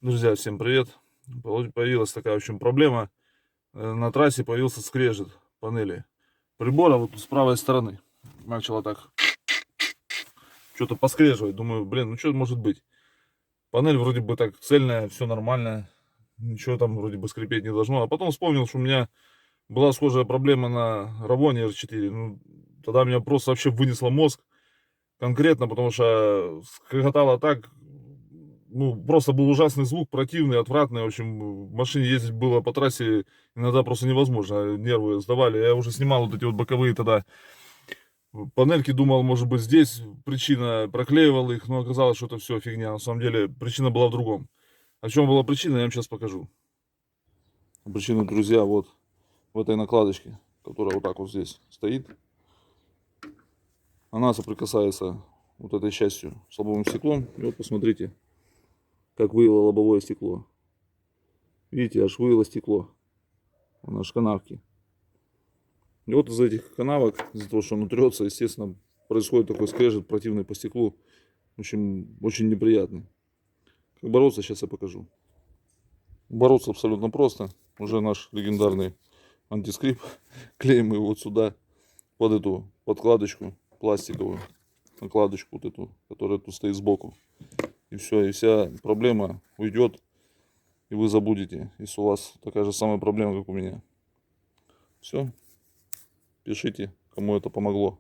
Друзья, всем привет! Появилась такая, в общем, проблема. На трассе появился скрежет панели прибора вот с правой стороны. Начало так что-то поскреживать. Думаю, блин, ну что может быть? Панель вроде бы так цельная, все нормально. Ничего там вроде бы скрипеть не должно. А потом вспомнил, что у меня была схожая проблема на Равоне R4. Ну, тогда меня просто вообще вынесло мозг конкретно, потому что скрежетало так, ну, просто был ужасный звук, противный, отвратный. В общем, в машине ездить было по трассе иногда просто невозможно. Нервы сдавали. Я уже снимал вот эти вот боковые тогда панельки, думал, может быть, здесь причина, проклеивал их, но оказалось, что это все фигня. На самом деле, причина была в другом. О чем была причина, я вам сейчас покажу. Причина, друзья, вот в этой накладочке, которая вот так вот здесь стоит. Она соприкасается вот этой частью с лобовым стеклом. И вот посмотрите, как выяло лобовое стекло. Видите, аж выяло стекло. Она аж канавки. И вот из этих канавок, из-за того, что оно трется, естественно, происходит такой скрежет противный по стеклу. В общем, очень неприятный. Как бороться, сейчас я покажу. Бороться абсолютно просто. Уже наш легендарный антискрип. Клеим его вот сюда, под эту подкладочку пластиковую. Накладочку вот эту, которая тут стоит сбоку. И все, и вся проблема уйдет. И вы забудете, если у вас такая же самая проблема, как у меня. Все. Пишите, кому это помогло.